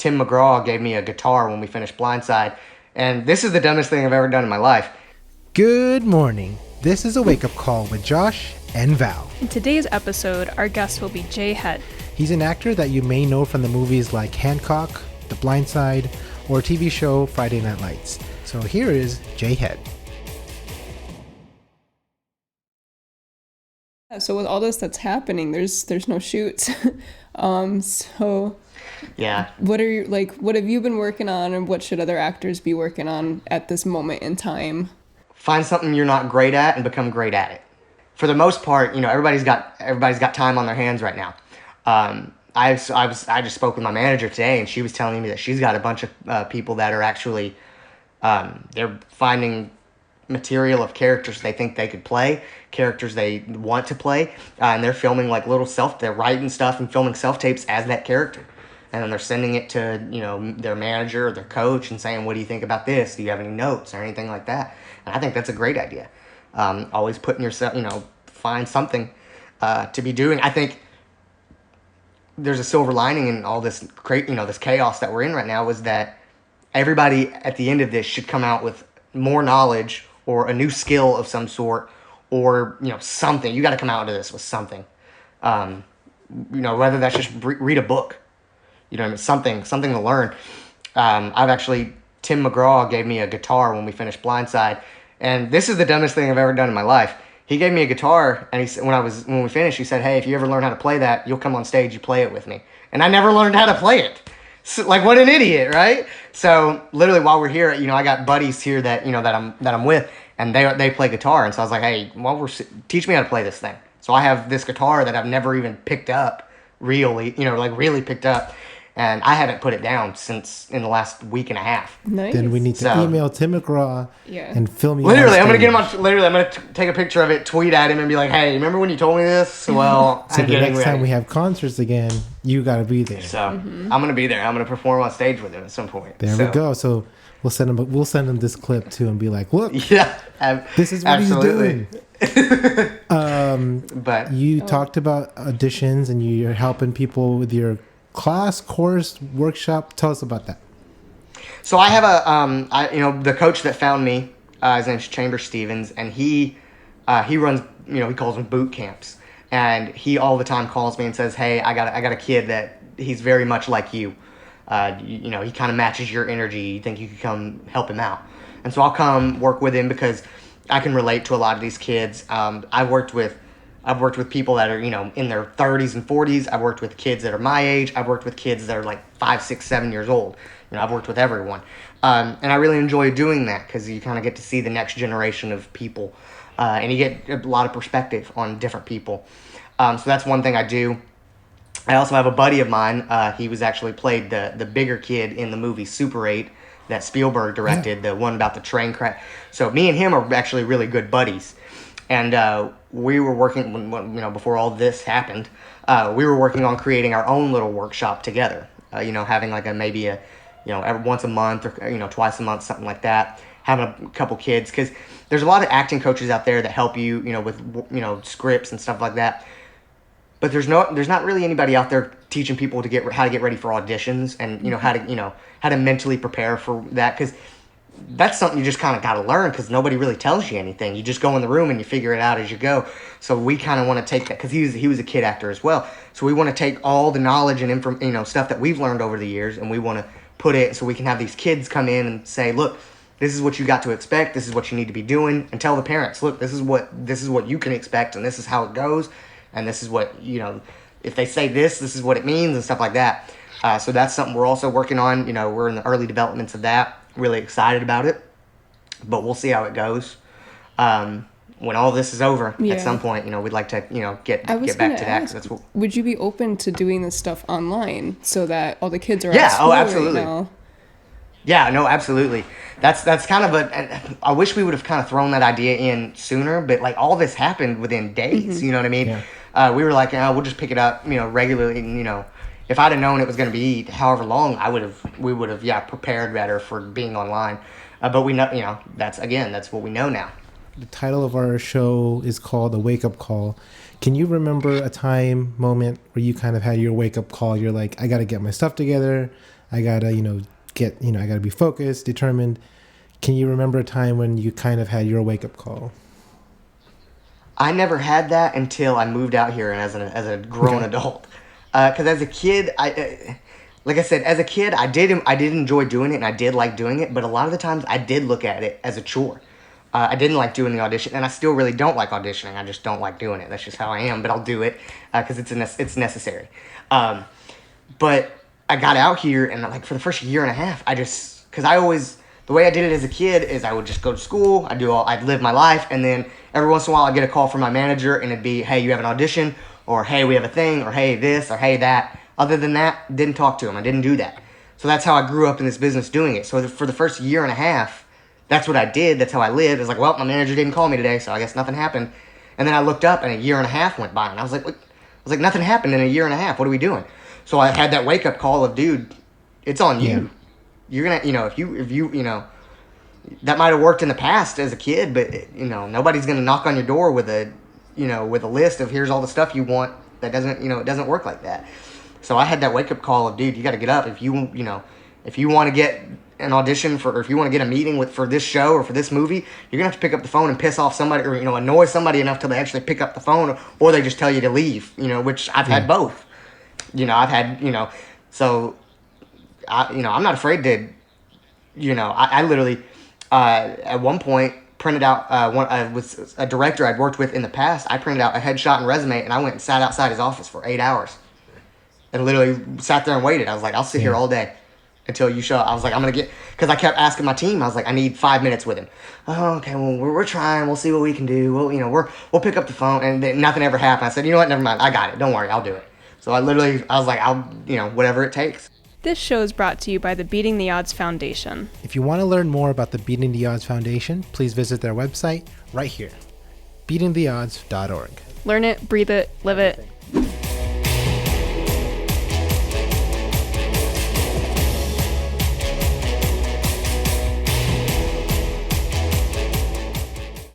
Tim McGraw gave me a guitar when we finished Blindside, and this is the dumbest thing I've ever done in my life. Good morning. This is a wake-up call with Josh and Val. In today's episode, our guest will be Jae Head. He's an actor that you may know from the movies like Hancock, The Blind Side, or TV show Friday Night Lights. So here is Jae Head. So with all this that's happening, there's no shoots. So Yeah. what have you been working on, and what should other actors be working on at this moment in time? Find something you're not great at and become great at it. For the most part, everybody's got time on their hands right now. I just spoke with my manager today, and she was telling me that she's got a bunch of people that are actually they're finding material of characters they think they could play, characters they want to play, and they're filming they're writing stuff and filming self-tapes as that character. And then they're sending it to, their manager or their coach and saying, what do you think about this? Do you have any notes or anything like that? And I think that's a great idea. Always putting yourself, find something to be doing. I think there's a silver lining in all this this chaos that we're in right now, is that everybody at the end of this should come out with more knowledge or a new skill of some sort, or, something. You got to come out of this with something. Whether that's just read a book, something to learn. Tim McGraw gave me a guitar when we finished Blindside, and this is the dumbest thing I've ever done in my life. He gave me a guitar, and he said, when we finished, he said, "Hey, if you ever learn how to play that, you'll come on stage, you play it with me." And I never learned how to play it. So, what an idiot, right? So literally while we're here, I got buddies here that that I'm with, and they play guitar, and so I was like, "Hey, teach me how to play this thing." So I have this guitar that I've never even picked up, really picked up. And I haven't put it down since in the last week and a half. Nice. Then we need to email Tim McGraw and film you. Literally, I'm gonna take a picture of it, tweet at him, and be like, "Hey, remember when you told me this? Well, so I'm the getting next ready." time we have concerts again, you gotta be there. So I'm gonna be there. I'm gonna perform on stage with him at some point. There we go. So we'll send him this clip too, and be like, "Look, this is what absolutely. he's doing." But you talked about auditions, and you're helping people with your class, course, workshop. Tell us about that. So I have the coach that found me, his name's Chamber Stevens, and he runs, he calls them boot camps, and he all the time calls me and says, "Hey, I got a kid that he's very much like you. He kind of matches your energy. You think you could come help him out?" And so I'll come work with him because I can relate to a lot of these kids. I've worked with people that are, in their 30s and 40s. I've worked with kids that are my age. I've worked with kids that are like 5, 6, 7 years old. I've worked with everyone. And I really enjoy doing that because you kind of get to see the next generation of people. And you get a lot of perspective on different people. So that's one thing I do. I also have a buddy of mine. He was actually played the bigger kid in the movie Super 8 that Spielberg directed, the one about the train crash. So me and him are actually really good buddies. And we were working, before all this happened, we were working on creating our own little workshop together. Having maybe once a month or, twice a month, something like that. Having a couple kids, because there's a lot of acting coaches out there that help you, with, scripts and stuff like that. But there's not really anybody out there teaching people how to get ready for auditions and, how to mentally prepare for that, because that's something you just kind of got to learn, because nobody really tells you anything. You just go in the room and you figure it out as you go. So we kind of want to take that, because he was a kid actor as well. So we want to take all the knowledge and stuff that we've learned over the years, and we want to put it so we can have these kids come in and say, "Look, this is what you got to expect. This is what you need to be doing," and tell the parents, "Look, this is what you can expect, and this is how it goes, and this is what if they say this is what it means," and stuff like that. So that's something we're also working on. We're in the early developments of that. Really excited about it, but we'll see how it goes. When all this is over, at some point, we'd like to, get back to that. That's what. Would you be open to doing this stuff online so that all the kids are Yeah. at school Absolutely. right now? Yeah. No. Absolutely. That's kind of I wish we would have kind of thrown that idea in sooner, but all this happened within days. You know what I mean? Yeah. We were like, we'll just pick it up, regularly. And, if I'd have known it was going to be however long, we would have prepared better for being online. But we know, that's what we know now. The title of our show is called A Wake Up Call. Can you remember a moment where you kind of had your wake up call? You're like, I got to get my stuff together. I gotta, I gotta be focused, determined. Can you remember a time when you kind of had your wake-up call? I never had that until I moved out here and as a grown adult. Because as a kid, like I said, as a kid, I did enjoy doing it and I did like doing it. But a lot of the times, I did look at it as a chore. I didn't like doing the audition, and I still really don't like auditioning. I just don't like doing it. That's just how I am. But I'll do it because it's necessary. But I got out here, and like for the first year and a half, the way I did it as a kid is I would just go to school, I'd live my life, and then every once in a while I'd get a call from my manager, and it'd be, hey, you have an audition, or hey, we have a thing, or hey, this, or hey, that. Other than that, didn't talk to him. I didn't do that. So that's how I grew up in this business doing it. So for the first year and a half, that's what I did. That's how I lived. It's like, well, my manager didn't call me today, so I guess nothing happened. And then I looked up, and a year and a half went by, and I was like, nothing happened in a year and a half. What are we doing? So I had that wake-up call of, dude, it's on you. Yeah. You're gonna, if you that might have worked in the past as a kid, but nobody's gonna knock on your door with a list of here's all the stuff you want. That doesn't, it doesn't work like that. So I had that wake up call of, dude, you got to get up if you want to get an audition or if you want to get a meeting for this show or for this movie, you're gonna have to pick up the phone and piss off somebody or annoy somebody enough till they actually pick up the phone or they just tell you to leave. Which I've had both. I've had so I'm not afraid to. I literally. At one point, printed out with a director I'd worked with in the past. I printed out a headshot and resume, and I went and sat outside his office for 8 hours, and literally sat there and waited. I was like, I'll sit here all day until you show up. I was like, because I kept asking my team. I was like, I need 5 minutes with him. Oh, okay. Well, we're trying. We'll see what we can do. We'll pick up the phone, and then nothing ever happened. I said, you know what? Never mind. I got it. Don't worry. I'll do it. So I was like, I'll whatever it takes. This show is brought to you by the Beating the Odds Foundation. If you want to learn more about the Beating the Odds Foundation, please visit their website right here, beatingtheodds.org. Learn it, breathe it, live it.